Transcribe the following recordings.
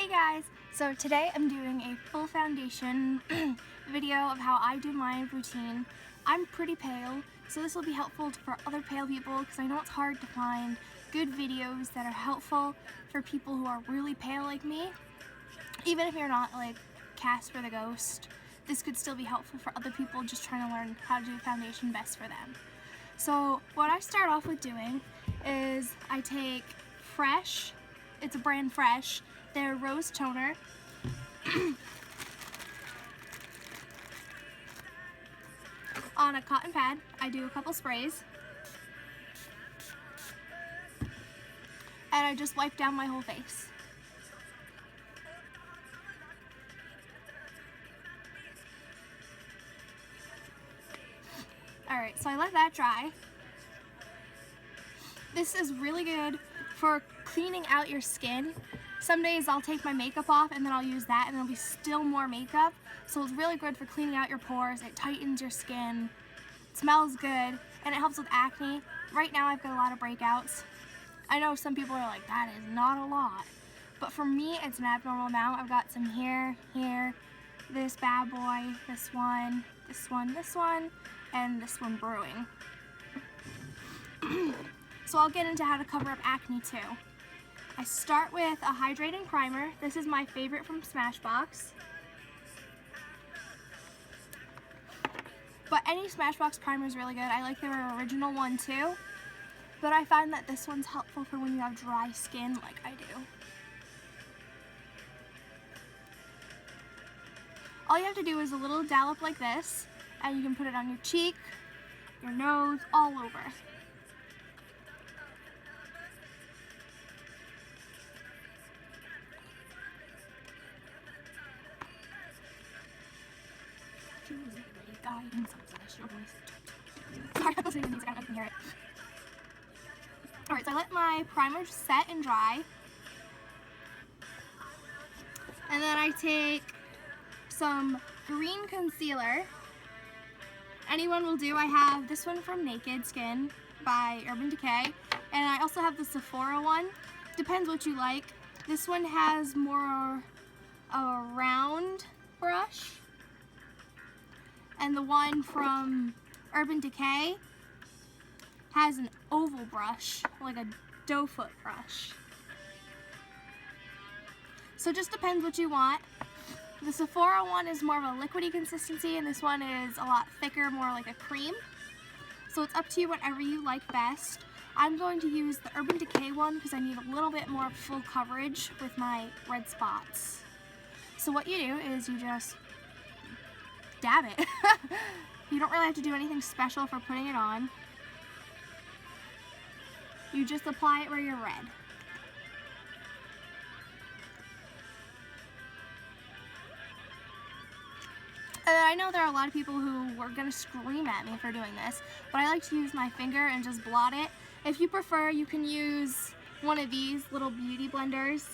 guys, so today I'm doing a full foundation video of how I do my routine. I'm pretty pale, so this will be helpful for other pale people because I know it's hard to find good videos that are helpful for people who are really pale like me. Even if you're not like Casper the Ghost, this could still be helpful for other people just trying to learn how to do foundation best for them. So what I start off with doing is I take Fresh, it's a brand Fresh, their Rose Toner. On a cotton pad, I do a couple sprays. And I just wipe down my whole face. Alright, so I let that dry. This is really good for cleaning out your skin. Some days I'll take my makeup off and then I'll use that and there'll be still more makeup. So it's really good for cleaning out your pores. It tightens your skin. It smells good and it helps with acne. Right now I've got a lot of breakouts. I know some people are like, that is not a lot. But for me, it's an abnormal amount. I've got some here, this bad boy, this one, and this one brewing. So I'll get into how to cover up acne too. I start with a hydrating primer. This is my favorite from Smashbox. But any Smashbox primer is really good. I like their original one too. But I find that this one's helpful for when you have dry skin like I do. All you have to do is a little dollop like this, and you can put it on your cheek, your nose, all over. Sorry, I'm listening to music, I can hear it. Alright, so I let my primer set and dry. And then I take some green concealer. Anyone will do. I have this one from Naked Skin by Decay. And I also have the Sephora one. Depends what you like. This one has more a round brush. And the one from Decay has an oval brush, like a doe foot brush. So it just depends what you want. The Sephora one is more of a liquidy consistency, and this one is a lot thicker, more like a cream. So it's up to you whatever you like best. I'm going to use the Decay one because I need a little bit more full coverage with my red spots. So what you do is you just dab it. You don't really have to do anything special for putting it on. You just apply it where you're red. I know there are a lot of people who are going to scream at me for doing this, but I like to use my finger and just blot it. If you prefer, you can use one of these little beauty blenders.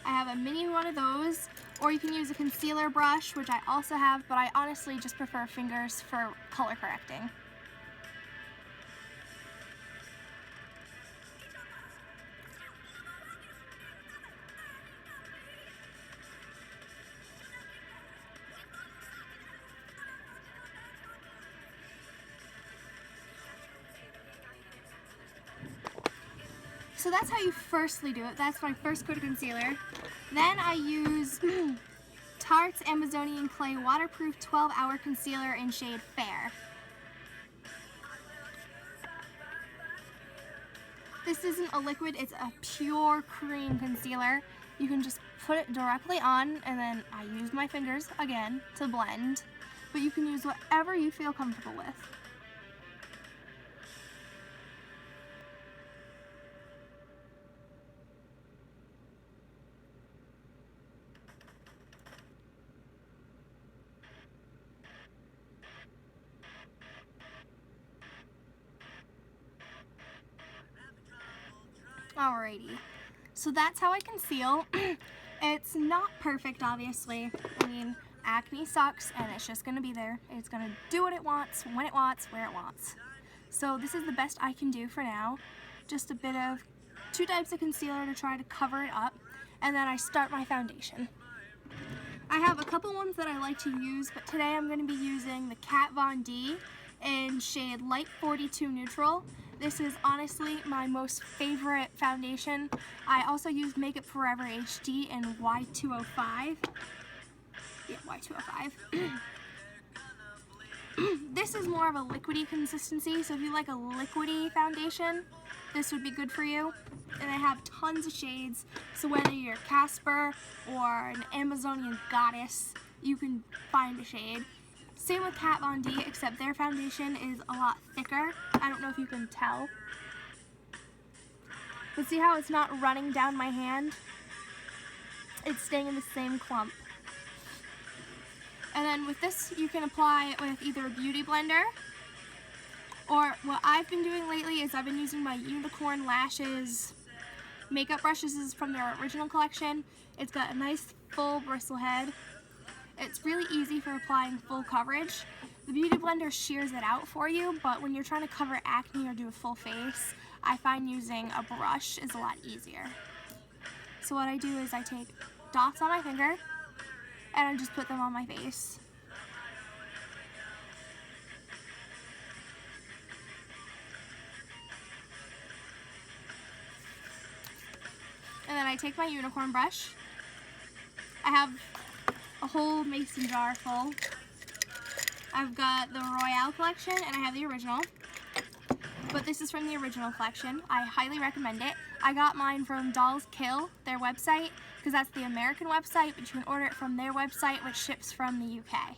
I have a mini one of those, or you can use a concealer brush, which I also have, but I honestly just prefer fingers for color correcting. So that's how you firstly do it. That's my first coat of concealer. Then I use Tarte's Amazonian Clay Waterproof 12-Hour Concealer in shade Fair. This isn't a liquid, it's a pure cream concealer. You can just put it directly on, and then I use my fingers again to blend. But you can use whatever you feel comfortable with. Alrighty, so that's how I conceal. It's not perfect, obviously. I mean, acne sucks and it's just gonna be there. It's gonna do what it wants, when it wants, where it wants. So this is the best I can do for now. Just a bit of 2 types of concealer to try to cover it up, and then I start my foundation. I have a couple ones that I like to use, but today I'm going to be using the Kat Von D in shade Light 42 Neutral. This is honestly my most favorite foundation. I also use Makeup Forever HD in Y205. Yeah, Y205. This is more of a liquidy consistency, so if you like a liquidy foundation, this would be good for you. And I have tons of shades, so whether you're Casper or an Amazonian goddess, you can find a shade. Same with Kat Von D, except their foundation is a lot thicker. I don't know if you can tell. But see how it's not running down my hand? It's staying in the same clump. And then with this, you can apply it with either a beauty blender, or what I've been doing lately is I've been using my Unicorn Lashes makeup brushes. This is from their original collection. It's got a nice full bristle head. It's really easy for applying full coverage. The beauty blender shears it out for you, but when you're trying to cover acne or do a full face, I find using a brush is a lot easier. So what I do is I take dots on my finger and I just put them on my face. And then I take my unicorn brush. I have a whole mason jar full. I've got the Royale collection and I have the original. But this is from the original collection. I highly recommend it. I got mine from Dolls Kill, their website, because that's the American website, but you can order it from their website, which ships from the UK.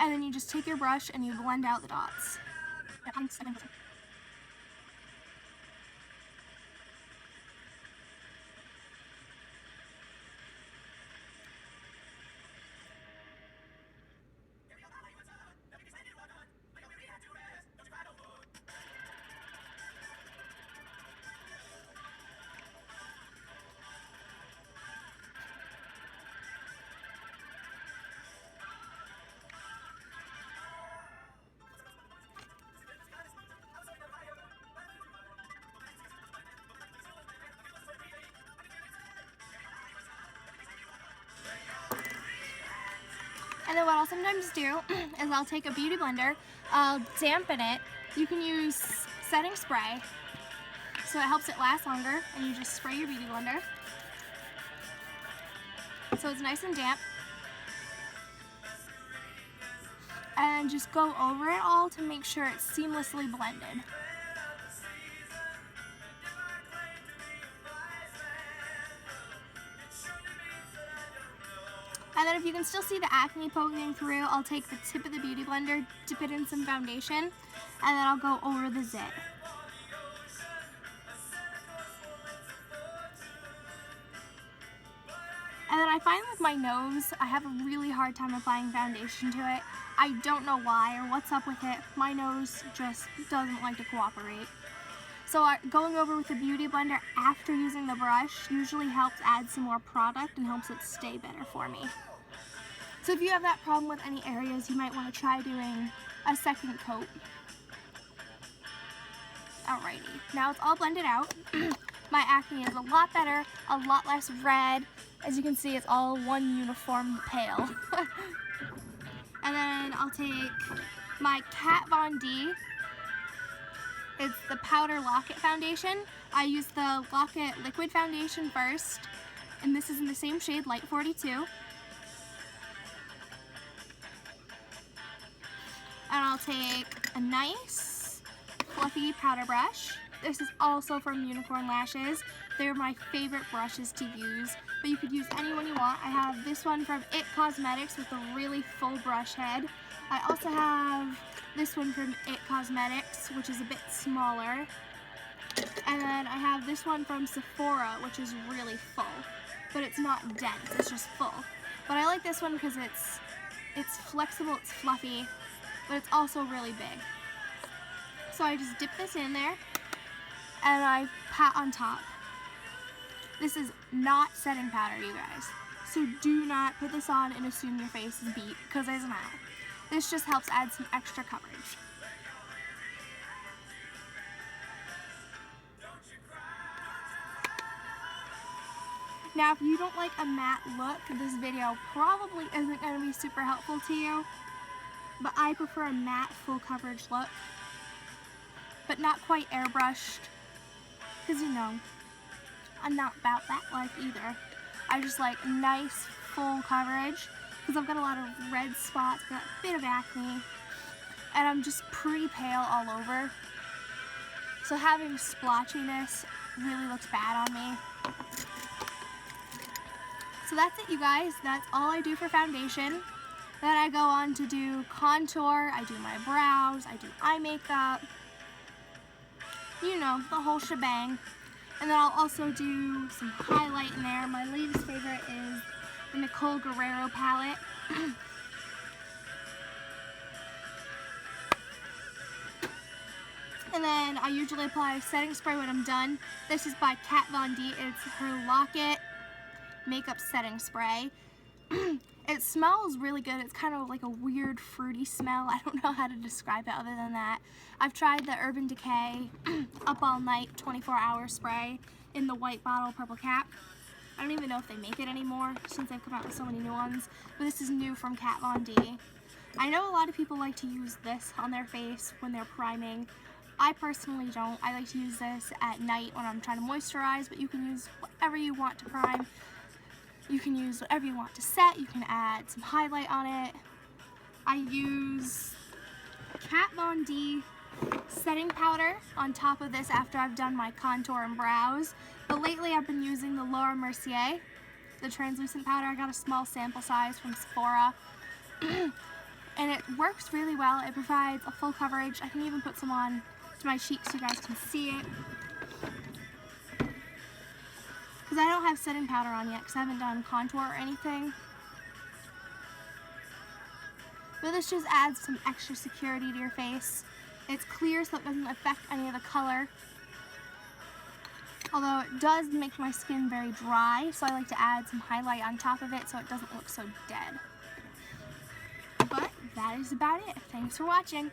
And then you just take your brush and you blend out the dots. And then what I'll sometimes do is I'll take a beauty blender, I'll dampen it. You can use setting spray, so it helps it last longer, and you just spray your beauty blender. So it's nice and damp. And just go over it all to make sure it's seamlessly blended. And then if you can still see the acne poking through, I'll take the tip of the beauty blender, dip it in some foundation, and then I'll go over the zit. And then I find with my nose, I have a really hard time applying foundation to it. I don't know why or what's up with it. My nose just doesn't like to cooperate. So going over with the beauty blender after using the brush usually helps add some more product and helps it stay better for me. So if you have that problem with any areas, you might want to try doing a second coat. Alrighty, now it's all blended out. My acne is a lot better, a lot less red. As you can see, it's all one uniform pale. And then I'll take my Kat Von D. It's the Powder Lock-It foundation. I use the Lock-It liquid foundation first, and this is in the same shade, Light 42. And I'll take a nice fluffy powder brush. This is also from Unicorn Lashes. They're my favorite brushes to use, but you could use any one you want. I have this one from It Cosmetics with a really full brush head. I also have this one from It Cosmetics, which is a bit smaller. And then I have this one from Sephora, which is really full, but it's not dense, it's just full. But I like this one because it's flexible, it's fluffy, but it's also really big. So I just dip this in there, and I pat on top. This is not setting powder, you guys. So do not put this on and assume your face is beat, because it's not. This just helps add some extra coverage. Now, if you don't like a matte look, this video probably isn't going to be super helpful to you. But I prefer a matte full coverage look. But not quite airbrushed. Because, you know, I'm not about that life either. I just like nice full coverage. Because I've got a lot of red spots, got a bit of acne. And I'm just pretty pale all over. So having splotchiness really looks bad on me. So that's it, you guys. That's all I do for foundation. Then I go on to do contour, I do my brows, I do eye makeup. You know, the whole shebang. And then I'll also do some highlight in there. My latest favorite is the Nicole Guerrero palette. And then I usually apply setting spray when I'm done. This is by Kat Von D. It's her Lock-It makeup setting spray. It smells really good. It's kind of like a weird fruity smell. I don't know how to describe it other than that. I've tried the Urban Decay Up All Night 24-hour spray in the white bottle, purple cap. I don't even know if they make it anymore since they've come out with so many new ones. But this is new from Kat Von D. I know a lot of people like to use this on their face when they're priming. I personally don't. I like to use this at night when I'm trying to moisturize, but you can use whatever you want to prime. You can use whatever you want to set. You can add some highlight on it. I use Kat Von D setting powder on top of this after I've done my contour and brows. But lately I've been using the Laura Mercier, the translucent powder. I got a small sample size from Sephora. And it works really well. It provides a full coverage. I can even put some on to my cheeks so you guys can see it. Because I don't have setting powder on yet because I haven't done contour or anything. But this just adds some extra security to your face. It's clear so it doesn't affect any of the color. Although it does make my skin very dry, so I like to add some highlight on top of it so it doesn't look so dead. But that is about it. Thanks for watching.